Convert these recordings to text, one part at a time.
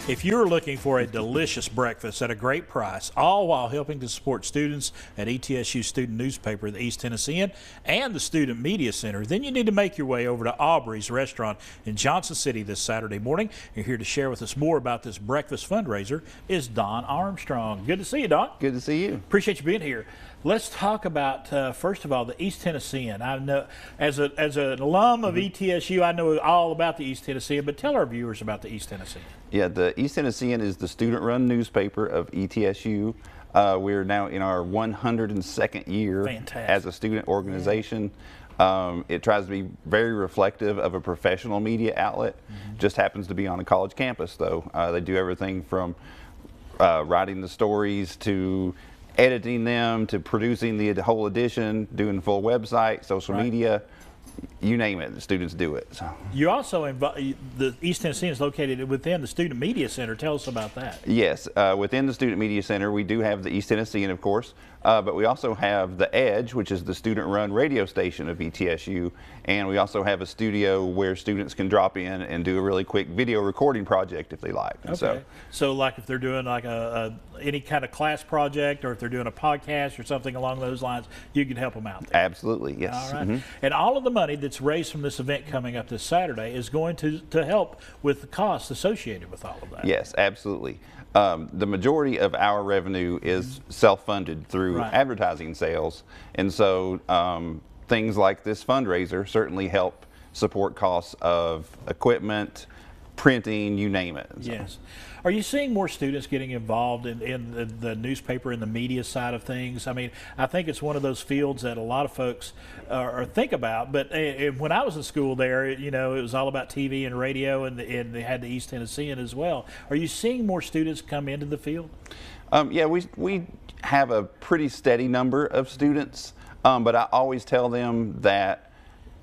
If you're looking for a delicious breakfast at a great price, all while helping to support students at ETSU Student Newspaper, the East Tennessean, and the Student Media Center, then you need to make your way over to Aubrey's restaurant in Johnson City this Saturday morning. You're here to share with us more about this breakfast fundraiser is Don Armstrong. Good to see you, Don. Good to see you. Appreciate you being here. Let's talk about, first of all, the East Tennessean. I know, as an alum of ETSU, I know all about the East Tennessean, but tell our viewers about the East Tennessean. Yeah, the East Tennessean is the student-run newspaper of ETSU. We're now in our 102nd year as a student organization. It tries to be very reflective of a professional media outlet. Just happens to be on a college campus, though. They do everything from writing the stories to editing them to producing the whole edition, doing the full website, social media, you name it, the students do it. So. You also the East Tennessean is located within the Student Media Center. Tell us about that. Yes, within the Student Media Center, we do have the East Tennessean, of course, but we also have the Edge, which is the student-run radio station of ETSU, and we also have a studio where students can drop in and do a really quick video recording project if they like. Okay. So like if they're doing like any kind of class project, or if they're doing a podcast or something along those lines, you can help them out there. Absolutely, yes. All right. And all of the money that's raised from this event coming up this Saturday is going to help with the costs associated with all of that. Yes, absolutely. The majority of our revenue is self-funded through advertising sales, and so things like this fundraiser certainly help support costs of equipment, printing, you name it. So. Yes. Are you seeing more students getting involved in the newspaper and the media side of things? I mean, I think it's one of those fields that a lot of folks think about, but when I was in school there, you know, it was all about TV and radio, and they had the East Tennessean as well. Are you seeing more students come into the field? Yeah, we have a pretty steady number of students, but I always tell them that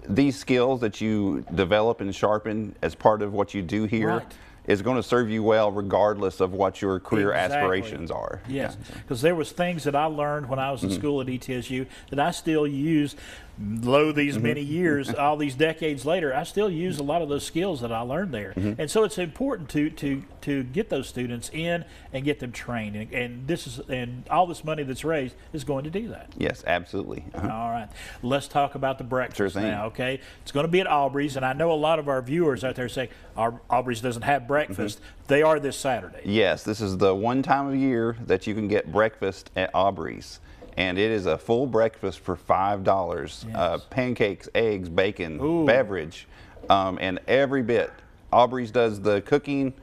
these skills that you develop and sharpen as part of what you do here is going to serve you well regardless of what your career aspirations are. Yes, because there was things that I learned when I was in school at ETSU that I still use, lo these many years, all these decades later, I still use a lot of those skills that I learned there. And so it's important to get those students in and get them trained, and all this money that's raised is going to do that. Yes, absolutely. All right, let's talk about the breakfast now. Okay, it's going to be at Aubrey's, and I know a lot of our viewers out there say Aubrey's doesn't have breakfast. They are this Saturday. Yes, this is the one time of year that you can get breakfast at Aubrey's, and it is a full breakfast for $5. Yes. Pancakes, eggs, bacon, beverage, and every bit. Aubrey's does the cooking.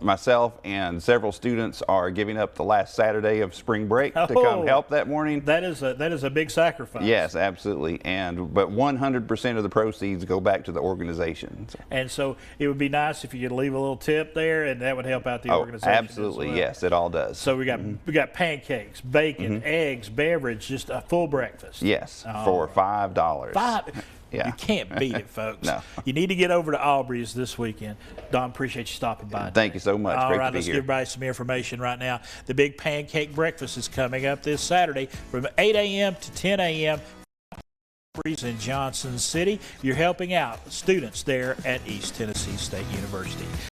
Myself and several students are giving up the last Saturday of spring break to come help that morning. That is a big sacrifice. Yes, absolutely. But 100% of the proceeds go back to the organization. And so it would be nice if you could leave a little tip there, and that would help out the organization. Absolutely, as well. Yes, it all does. So we got pancakes, bacon, eggs, beverage, just a full breakfast. Yes, for $5. You can't beat it, folks. No. You need to get over to Aubrey's this weekend. Don, appreciate you stopping by. Thank you so much. All Great right, to be let's here. give everybody some information right now. The big pancake breakfast is coming up this Saturday from 8 a.m. to 10 a.m. in Johnson City. You're helping out students there at East Tennessee State University.